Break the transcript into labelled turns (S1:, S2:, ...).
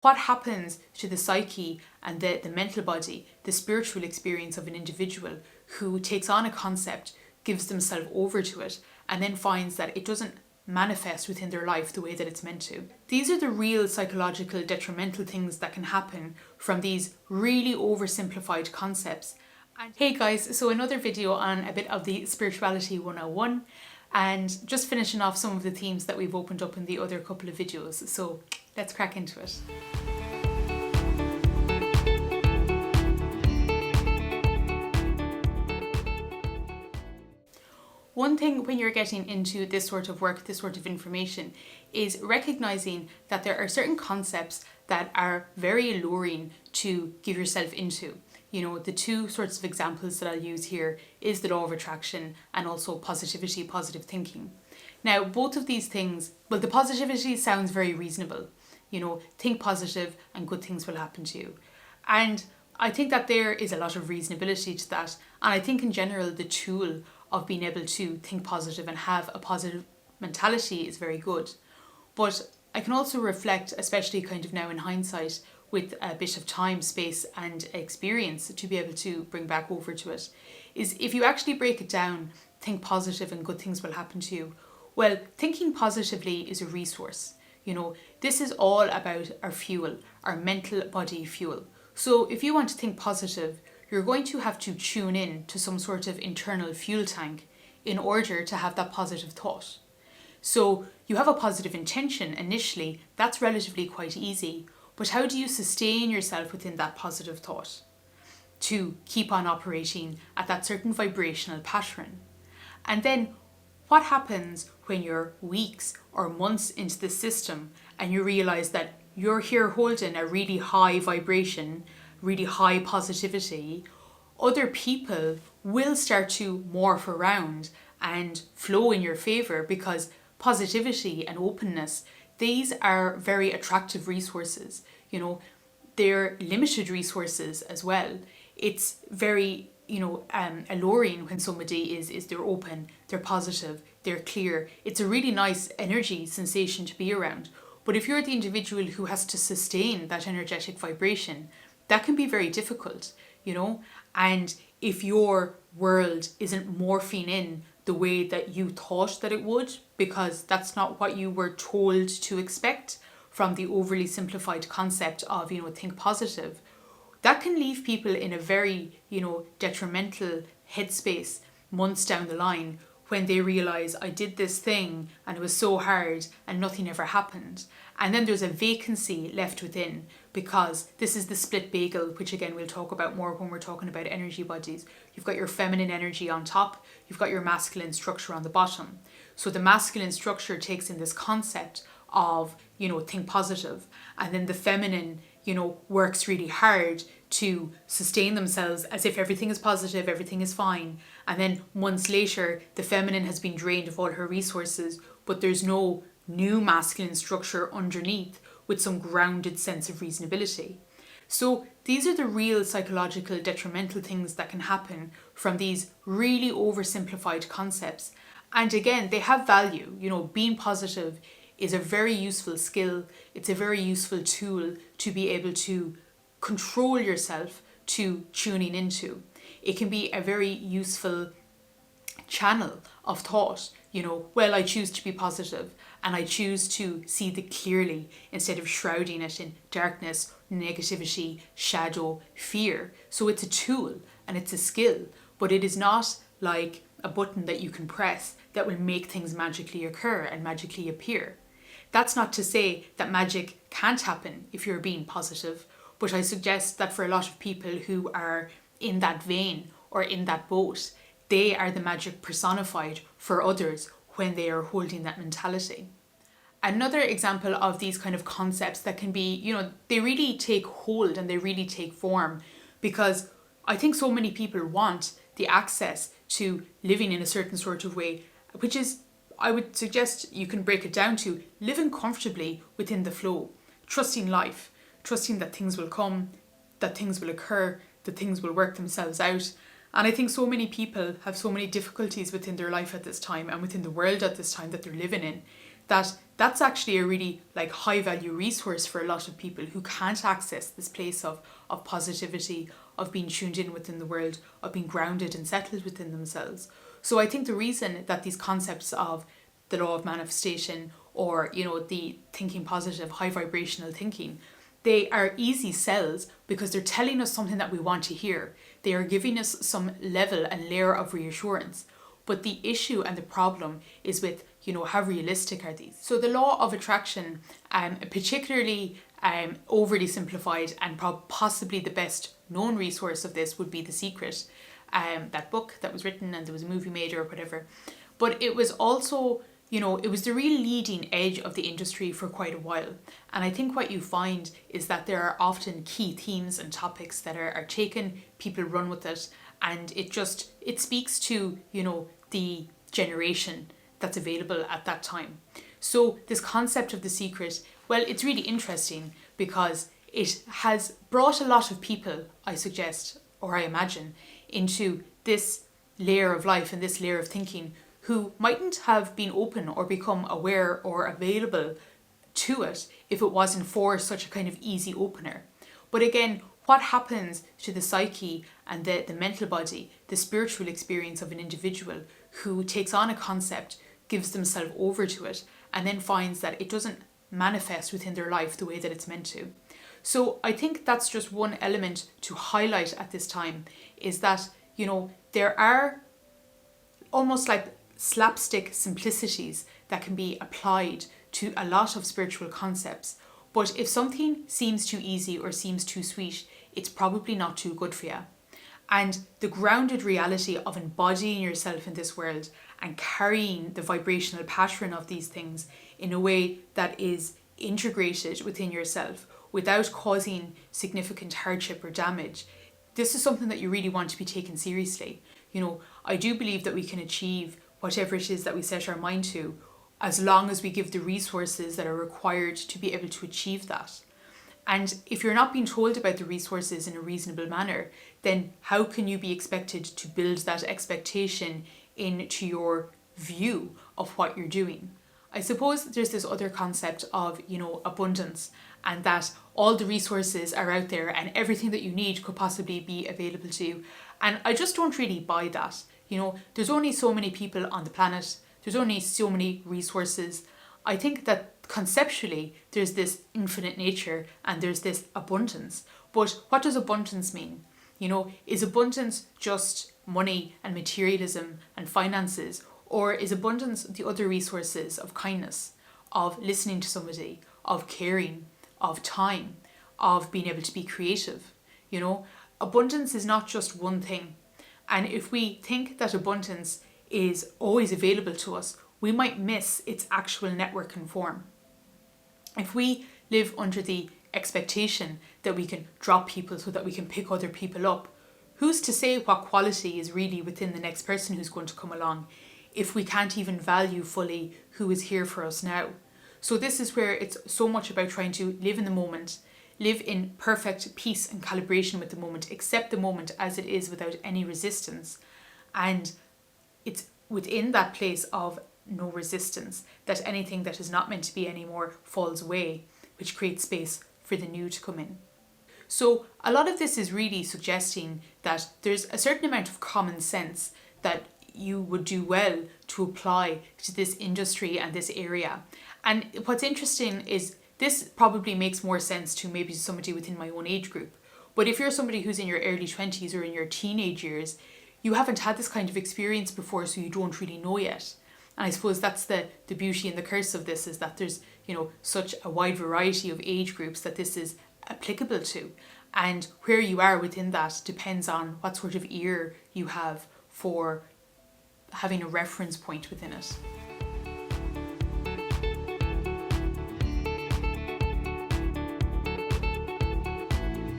S1: What happens to the psyche and the mental body, the spiritual experience of an individual who takes on a concept, gives themselves over to it, and then finds that it doesn't manifest within their life the way that it's meant to. These are the real psychological detrimental things that can happen from these really oversimplified concepts. And hey guys, so another video on a bit of the Spirituality 101, and just finishing off some of the themes that we've opened up in the other couple of videos. So let's crack into it. One thing when you're getting into this sort of work, this sort of information, is recognizing that there are certain concepts that are very alluring to give yourself into. You know, the two sorts of examples that I'll use here is the law of attraction and also positivity, positive thinking. Now, both of these things, well, the positivity sounds very reasonable. You know, think positive and good things will happen to you. And I think that there is a lot of reasonability to that. And I think in general, the tool of being able to think positive and have a positive mentality is very good. But I can also reflect, especially kind of now in hindsight, with a bit of time, space and experience to be able to bring back over to it, is if you actually break it down, think positive and good things will happen to you. Well, thinking positively is a resource. You know, this is all about our fuel, our mental body fuel. So if you want to think positive, you're going to have to tune in to some sort of internal fuel tank in order to have that positive thought. So you have a positive intention initially, that's relatively quite easy, but how do you sustain yourself within that positive thought to keep on operating at that certain vibrational pattern? And then what happens when you're weeks or months into the system and you realize that you're here holding a really high vibration, really high positivity? Other people will start to morph around and flow in your favor, because positivity and openness, these are very attractive resources. You know, they're limited resources as well. It's very, alluring when somebody is they're open, they're positive, they're clear. It's a really nice energy sensation to be around. But if you're the individual who has to sustain that energetic vibration, that can be very difficult, you know? And if your world isn't morphing in the way that you thought that it would, because that's not what you were told to expect from the overly simplified concept of, think positive, that can leave people in a very, detrimental headspace months down the line when they realize I did this thing and it was so hard and nothing ever happened. And then there's a vacancy left within, because this is the split bagel, which again we'll talk about more when we're talking about energy bodies. You've got your feminine energy on top, you've got your masculine structure on the bottom. So the masculine structure takes in this concept of, think positive, and then the feminine, works really hard to sustain themselves as if everything is positive, everything is fine. And then months later, the feminine has been drained of all her resources, but there's no new masculine structure underneath with some grounded sense of reasonability. So these are the real psychological detrimental things that can happen from these really oversimplified concepts. And again, they have value. Being positive is a very useful skill. It's a very useful tool to be able to control yourself to tuning into. It can be a very useful channel of thought. Well, I choose to be positive and I choose to see the clearly instead of shrouding it in darkness, negativity, shadow, fear. So it's a tool and it's a skill, but it is not like a button that you can press that will make things magically occur and magically appear. That's not to say that magic can't happen if you're being positive, but I suggest that for a lot of people who are in that vein or in that boat, they are the magic personified for others when they are holding that mentality. Another example of these kind of concepts that can be, they really take hold and they really take form, because I think so many people want the access to living in a certain sort of way, which is, I would suggest you can break it down to living comfortably within the flow, trusting life, trusting that things will come, that things will occur, that things will work themselves out. And I think so many people have so many difficulties within their life at this time and within the world at this time that they're living in, that that's actually a really like high value resource for a lot of people who can't access this place of positivity, of being tuned in within the world, of being grounded and settled within themselves. So I think the reason that these concepts of the law of manifestation, or the thinking positive, high vibrational thinking, they are easy sells because they're telling us something that we want to hear. They are giving us some level and layer of reassurance. But the issue and the problem is with, how realistic are these? So the law of attraction, particularly overly simplified and possibly the best known resource of this would be The Secret, that book that was written and there was a movie made or whatever. But it was also, it was the real leading edge of the industry for quite a while. And I think what you find is that there are often key themes and topics that are taken, people run with it, and it speaks to, the generation that's available at that time. So this concept of The Secret, well, it's really interesting because it has brought a lot of people, I suggest, or I imagine, into this layer of life and this layer of thinking who mightn't have been open or become aware or available to it if it wasn't for such a kind of easy opener. But again, what happens to the psyche and the mental body, the spiritual experience of an individual who takes on a concept, gives themselves over to it, and then finds that it doesn't manifest within their life the way that it's meant to? So I think that's just one element to highlight at this time, is that, there are almost like slapstick simplicities that can be applied to a lot of spiritual concepts. But if something seems too easy or seems too sweet, it's probably not too good for you. And the grounded reality of embodying yourself in this world and carrying the vibrational pattern of these things in a way that is integrated within yourself without causing significant hardship or damage, this is something that you really want to be taken seriously. I do believe that we can achieve whatever it is that we set our mind to, as long as we give the resources that are required to be able to achieve that. And if you're not being told about the resources in a reasonable manner, then how can you be expected to build that expectation into your view of what you're doing? I suppose there's this other concept of, abundance, and that all the resources are out there and everything that you need could possibly be available to you. And I just don't really buy that. There's only so many people on the planet. There's only so many resources. I think that conceptually there's this infinite nature and there's this abundance. But what does abundance mean? Is abundance just money and materialism and finances? Or is abundance the other resources of kindness, of listening to somebody, of caring, of time, of being able to be creative? Abundance is not just one thing. And if we think that abundance is always available to us, we might miss its actual networking form. If we live under the expectation that we can drop people so that we can pick other people up, who's to say what quality is really within the next person who's going to come along if we can't even value fully who is here for us now? So this is where it's so much about trying to live in the moment, live in perfect peace and calibration with the moment, accept the moment as it is without any resistance. And it's within that place of no resistance that anything that is not meant to be anymore falls away, which creates space for the new to come in. So a lot of this is really suggesting that there's a certain amount of common sense that you would do well to apply to this industry and this area. And what's interesting is this probably makes more sense to maybe somebody within my own age group. But if you're somebody who's in your early 20s or in your teenage years, you haven't had this kind of experience before, so you don't really know yet. And I suppose that's the beauty and the curse of this, is that there's, such a wide variety of age groups that this is applicable to. And where you are within that depends on what sort of ear you have for having a reference point within it.